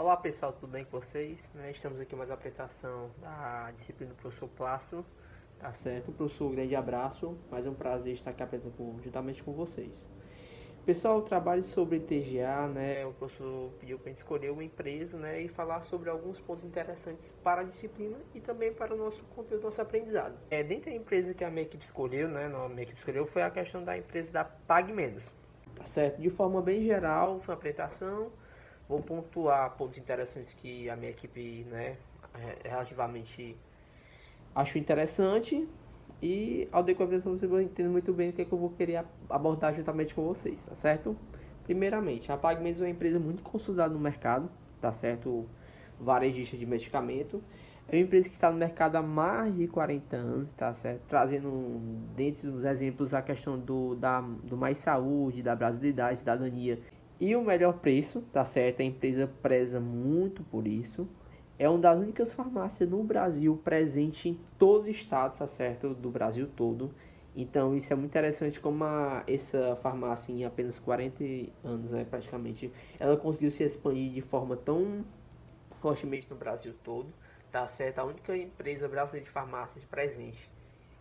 Olá pessoal, tudo bem com vocês? Estamos aqui mais uma apresentação da disciplina do professor Plácido. Tá certo, professor, um grande abraço, mais um prazer estar aqui apresentando juntamente com vocês. Pessoal, o trabalho sobre TGA, o professor pediu para a gente escolher uma empresa, e falar sobre alguns pontos interessantes para a disciplina e também para o nosso conteúdo, nosso aprendizado. Dentre a empresa que a minha equipe escolheu, a minha equipe escolheu foi a questão da empresa da Pague Menos. Tá certo? De forma bem geral, foi uma apresentação. Vou pontuar pontos interessantes que a minha equipe, relativamente acho interessante. E ao decorrer da apresentação vocês vão entender muito bem o que, é que eu vou querer abordar juntamente com vocês, tá certo? Primeiramente, a PagMenos é uma empresa muito consolidada no mercado, tá certo? Varejista de medicamento. É uma empresa que está no mercado há mais de 40 anos, tá certo? Trazendo, dentre os exemplos, a questão do Mais Saúde, da brasilidade, cidadania e o melhor preço, tá certo? A empresa preza muito por isso. É uma das únicas farmácias no Brasil presente em todos os estados, tá certo? Do Brasil todo. Então isso é muito interessante como essa farmácia em apenas 40 anos, praticamente, ela conseguiu se expandir de forma tão fortemente no Brasil todo, tá certo? A única empresa brasileira de farmácias presente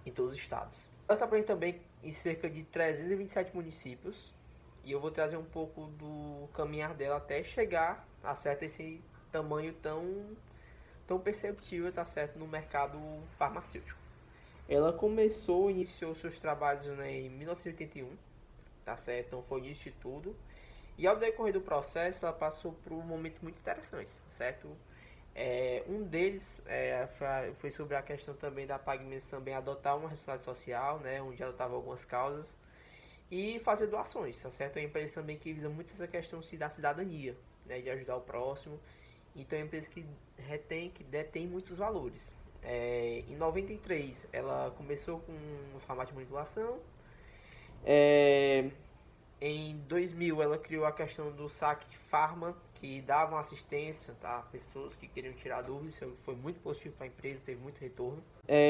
em todos os estados. Ela está presente também em cerca de 327 municípios e eu vou trazer um pouco do caminhar dela até chegar a certo esse tamanho tão perceptível, tá certo, no mercado farmacêutico. Ela iniciou seus trabalhos, em 1981, tá certo? Então foi o início de tudo. E ao decorrer do processo, ela passou por momentos muito interessantes, tá certo? Um deles foi sobre a questão também da PagMenos também adotar uma responsabilidade social, onde adotava algumas causas e fazer doações, tá certo? É uma empresa também que visa muito essa questão da cidadania, de ajudar o próximo. Então é uma empresa que detém muitos valores. Em 93 ela começou com um formato de manipulação. É, Em 2000 ela criou a questão do saque de farma, que davam assistência, tá, a pessoas que queriam tirar dúvidas. Isso foi muito positivo para a empresa, teve muito retorno.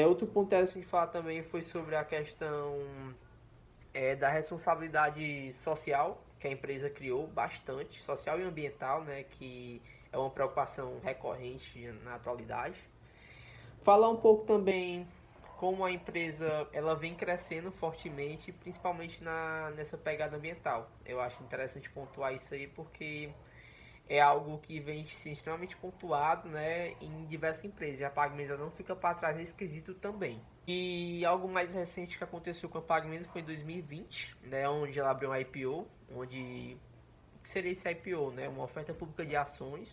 Outro ponto interessante de falar também foi sobre a questão da responsabilidade social que a empresa criou bastante, social e ambiental, que é uma preocupação recorrente na atualidade. Falar um pouco também como a empresa ela vem crescendo fortemente, principalmente nessa pegada ambiental. Eu acho interessante pontuar isso aí porque é algo que vem sendo extremamente pontuado, em diversas empresas. E a PagMenos não fica para trás nesse quesito também. E algo mais recente que aconteceu com a PagMenos foi em 2020, onde ela abriu um IPO, onde o que seria esse IPO, uma oferta pública de ações,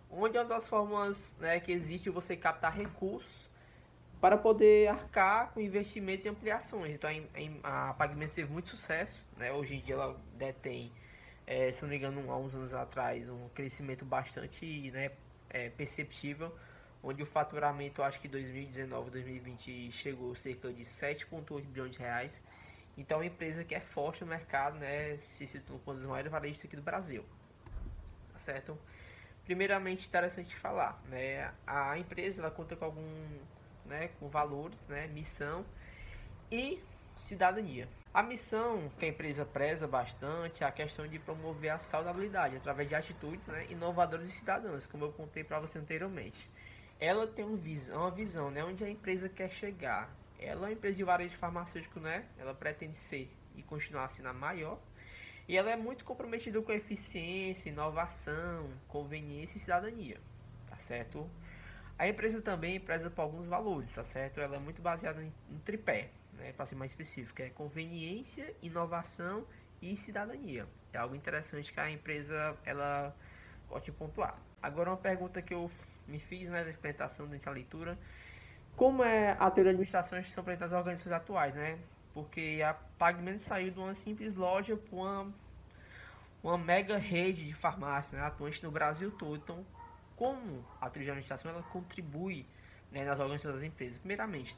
onde é uma das formas, que existe você captar recursos para poder arcar com investimentos e ampliações. Então a PagMenos teve muito sucesso, hoje em dia ela detém, se não me engano, há uns anos atrás, um crescimento bastante, perceptível, onde o faturamento, acho que 2019, 2020 chegou a cerca de 7,8 bilhões de reais. Então é uma empresa que é forte no mercado, se situa como uma das maiores varejistas aqui do Brasil, tá certo? Primeiramente, interessante falar, a empresa ela conta com com valores, missão e cidadania. A missão que a empresa preza bastante é a questão de promover a saudabilidade através de atitudes, inovadoras e cidadãs, como eu contei para você anteriormente. Ela tem uma visão, onde a empresa quer chegar. Ela é uma empresa de varejo farmacêutico, ela pretende ser e continuar sendo a maior. E ela é muito comprometida com eficiência, inovação, conveniência e cidadania, tá certo? A empresa também preza por alguns valores, tá certo? Ela é muito baseada em tripé, para ser mais específico, é conveniência, inovação e cidadania. É algo interessante que a empresa ela gosta de pontuar. Agora uma pergunta que eu me fiz, na apresentação durante a leitura: como é a teoria de administração e gestão para as organizações atuais, Porque a PagMenos saiu de uma simples loja para uma mega rede de farmácias, atuante no Brasil todo. Então, como a teoria de administração ela contribui, nas organizações das empresas? Primeiramente,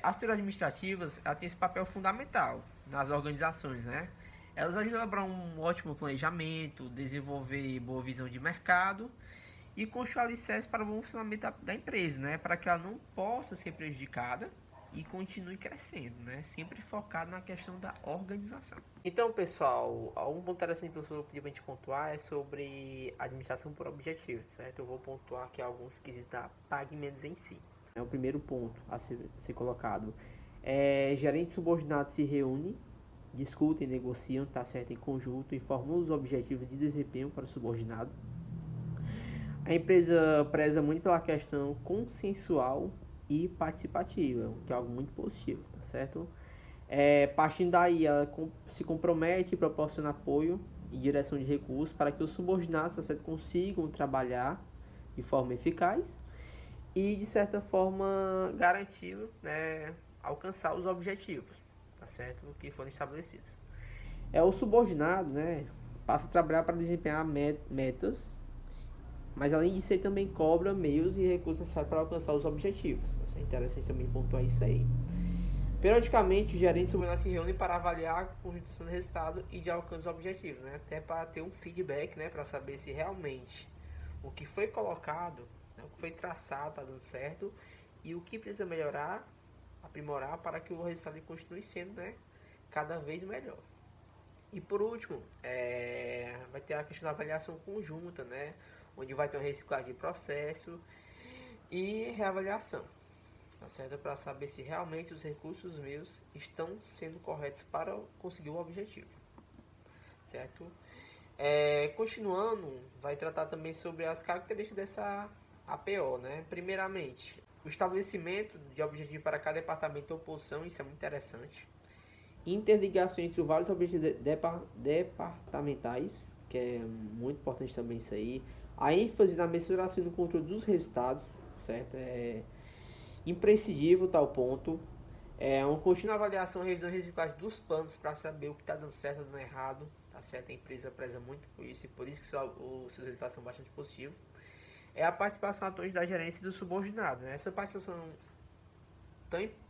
as teorias administrativas ela tem esse papel fundamental nas organizações, Elas ajudam a elaborar um ótimo planejamento, desenvolver boa visão de mercado e construir alicerces para o bom funcionamento da empresa, para que ela não possa ser prejudicada e continue crescendo, né? Sempre focado na questão da organização. Então, pessoal, algum ponto interessante que eu pedi pra gente pontuar é sobre administração por objetivos, certo? Eu vou pontuar aqui alguns quesitos da PagMenos em si. É o primeiro ponto a ser colocado. Gerentes subordinados se reúnem, discutem, negociam, tá certo, em conjunto e formulam os objetivos de desempenho para o subordinado. A empresa preza muito pela questão consensual e participativa, que é algo muito positivo, tá certo? Partindo daí, ela se compromete e proporciona apoio e direção de recursos para que os subordinados, tá certo, consigam trabalhar de forma eficaz e, de certa forma, garantir, né, alcançar os objetivos, tá certo, que foram estabelecidos. O subordinado, né, passa a trabalhar para desempenhar metas, mas além disso ele também cobra meios e recursos necessários para alcançar os objetivos. É interessante também pontuar isso aí. Periodicamente, os gerentes subordinados se reúnem para avaliar a conjunção do resultado e de alcance dos objetivos, né, até para ter um feedback, né, para saber se realmente o que foi colocado, né, o que foi traçado está dando certo e o que precisa melhorar, aprimorar para que o resultado continue sendo, né, cada vez melhor. E por último, vai ter a questão da avaliação conjunta, né, onde vai ter uma reciclagem de processo e reavaliação, tá certo? Para saber se realmente os recursos meus estão sendo corretos para conseguir o objetivo, certo? Continuando, vai tratar também sobre as características dessa APO, né? Primeiramente, o estabelecimento de objetivo para cada departamento ou posição, isso é muito interessante. Interligação entre vários objetivos departamentais, que é muito importante também isso aí. A ênfase na mensuração e no controle dos resultados, certo? É imprescindível tal ponto. Uma contínua avaliação, revisão e reciclagem dos planos para saber o que está dando certo ou dando errado, tá certo? A empresa preza muito por isso e por isso que os seus resultados são bastante positivos. A participação ativa da gerência e do subordinado, né? Essa participação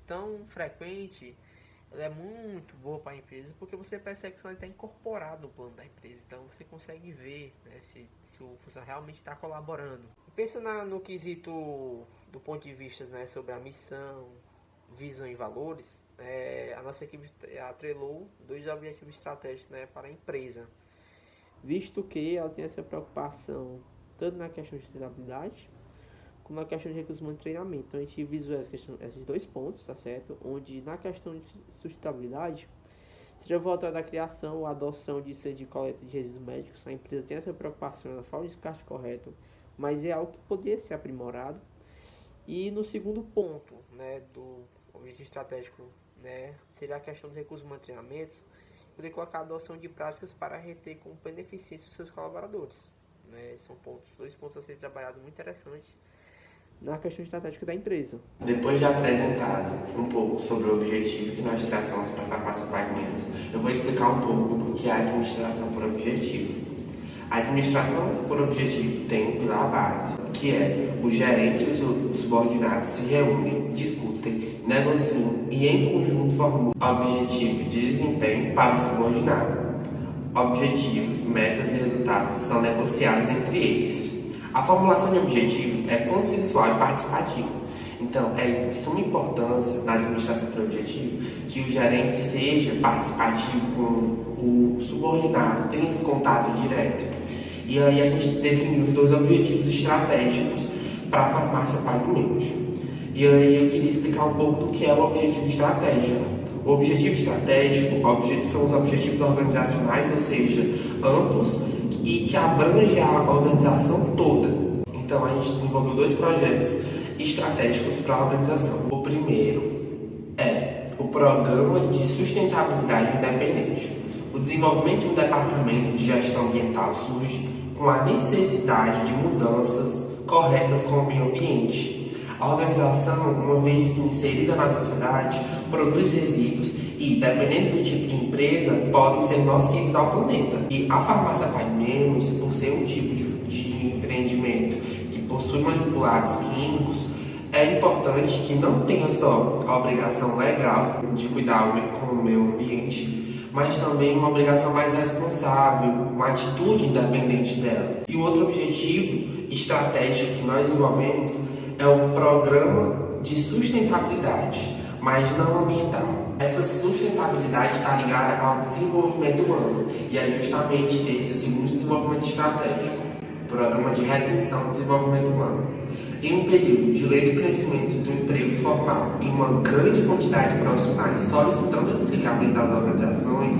tão frequente, ela é muito boa para a empresa, porque você percebe que ela está incorporado no plano da empresa, então você consegue ver, né, se o funcionário realmente está colaborando. Pensa no quesito do ponto de vista, né, sobre a missão, visão e valores. A nossa equipe atrelou 2 objetivos estratégicos, né, para a empresa, visto que ela tem essa preocupação tanto na questão de sustentabilidade como na questão de recursos humanos e treinamento. Então a gente visualiza esses 2 pontos, tá certo? Onde na questão de sustentabilidade seria voltada da criação ou adoção de centro de coleta de resíduos médicos. A empresa tem essa preocupação, ela faz o descarte correto, mas é algo que poderia ser aprimorado. E no segundo ponto, né, do objetivo estratégico, né, seria a questão dos recursos humanos e treinamentos, poder colocar a adoção de práticas para reter com beneficência os seus colaboradores, né? São 2 pontos a serem trabalhados muito interessantes na questão estratégica da empresa. Depois de apresentado um pouco sobre o objetivo que nós traçamos para a farmácia PagMenos, eu vou explicar um pouco do que é a administração por objetivo. A administração por objetivo tem um pilar base, que é o gerente e os subordinados se reúnem, discutem, negociam e em conjunto formulam objetivo de desempenho para o subordinado. Objetivos, metas e resultados são negociados entre eles. A formulação de objetivos é consensual e participativa. Então, é de suma importância na administração por objetivo que o gerente seja participativo com o subordinado, tenha esse contato direto. E aí a gente definiu os 2 objetivos estratégicos para a farmácia PagMenos. E aí eu queria explicar um pouco do que é o objetivo estratégico. O objetivo estratégico são os objetivos organizacionais, ou seja, amplos, e que abrange a organização toda. Então a gente desenvolveu 2 projetos estratégicos para a organização. O primeiro é o Programa de Sustentabilidade Independente. O desenvolvimento de um departamento de gestão ambiental surge com a necessidade de mudanças corretas com o meio ambiente. A organização, uma vez inserida na sociedade, produz resíduos e, dependendo do tipo de empresa, podem ser nocivos ao planeta. E a farmácia PagMenos, por ser um tipo de empreendimento que possui manipulados químicos, é importante que não tenha só a obrigação legal de cuidar com o meio ambiente, mas também uma obrigação mais responsável, uma atitude independente dela. E o outro objetivo estratégico que nós desenvolvemos é o Programa de Sustentabilidade, mas não ambiental. Essa sustentabilidade está ligada ao desenvolvimento humano e é justamente esse o segundo desenvolvimento estratégico, Programa de Retenção do Desenvolvimento Humano. Em um período de lento crescimento do emprego formal e uma grande quantidade de profissionais solicitando o desligamento das organizações,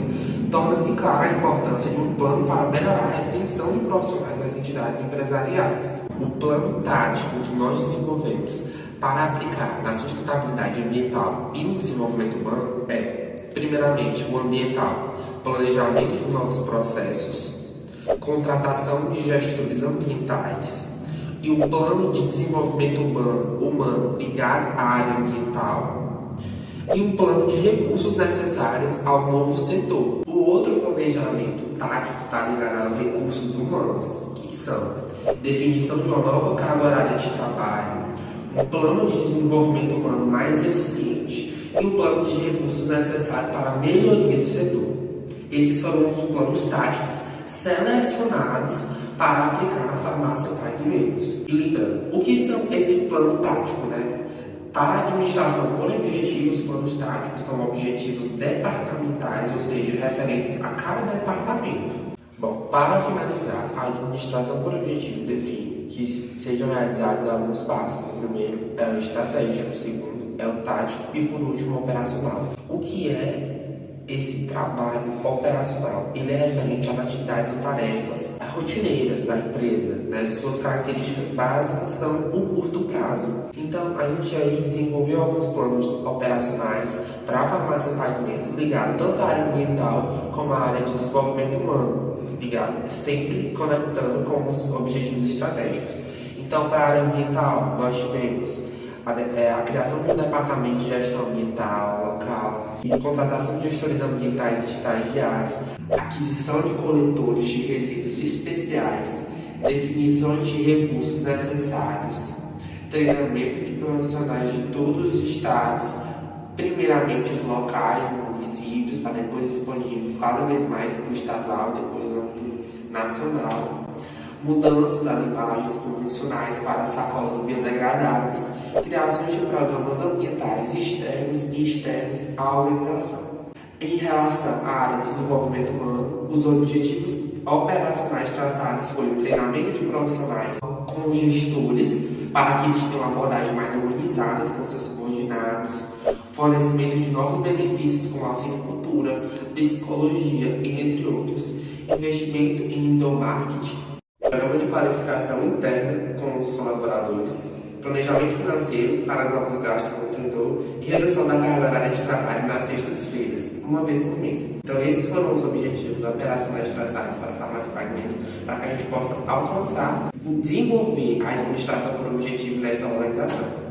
torna-se clara a importância de um plano para melhorar a retenção de profissionais das entidades empresariais. O plano tático que nós desenvolvemos para aplicar na sustentabilidade ambiental e no desenvolvimento humano é, primeiramente, o ambiental, planejamento de novos processos, contratação de gestores ambientais e um plano de desenvolvimento humano ligado à área ambiental e um plano de recursos necessários ao novo setor. O outro planejamento tático está ligado aos recursos humanos, que são definição de uma nova carga horária de trabalho, um plano de desenvolvimento humano mais eficiente e um plano de recursos necessários para a melhoria do setor. Esses foram os planos táticos selecionados para aplicar na farmácia Pague Menos. E lembrando, o que são esse plano tático, né? Para a administração por objetivos, os planos táticos são objetivos departamentais, ou seja, referentes a cada departamento. Bom, para finalizar, a administração por objetivo define que sejam realizados alguns passos. O primeiro é o estratégico, o segundo é o tático e, por último, o operacional. O que é esse trabalho operacional? Ele é referente às atividades ou tarefas rotineiras da empresa, né? Suas características básicas são o curto prazo. Então, a gente aí desenvolveu alguns planos operacionais para a farmácia Pague Menos, ligado tanto à área ambiental como à área de desenvolvimento humano, ligado sempre conectando com os objetivos estratégicos. Então, para a área ambiental, nós tivemos a criação de um departamento de gestão ambiental local, e contratação de gestores ambientais e estagiários, aquisição de coletores de resíduos especiais, definições de recursos necessários, treinamento de profissionais de todos os estados, primeiramente os locais, municípios, para depois expandirmos cada vez mais para o estadual, depois no nacional, mudança das embalagens convencionais para sacolas biodegradáveis, criação de programas ambientais externos e externos à organização. Em relação à área de desenvolvimento humano, os objetivos operacionais traçados foram o treinamento de profissionais com gestores para que eles tenham uma abordagem mais humanizada com seus subordinados, fornecimento de novos benefícios como auxílio cultura, psicologia e entre outros, investimento em endomarketing, programa de qualificação interna com os colaboradores, planejamento financeiro para novos gastos com o vendedor e redução da carga horária de trabalho nas sextas-feiras, uma vez por mês. Então, esses foram os objetivos operacionais traçados para a farmácia Pague Menos, para que a gente possa alcançar e desenvolver a administração por objetivo dessa organização.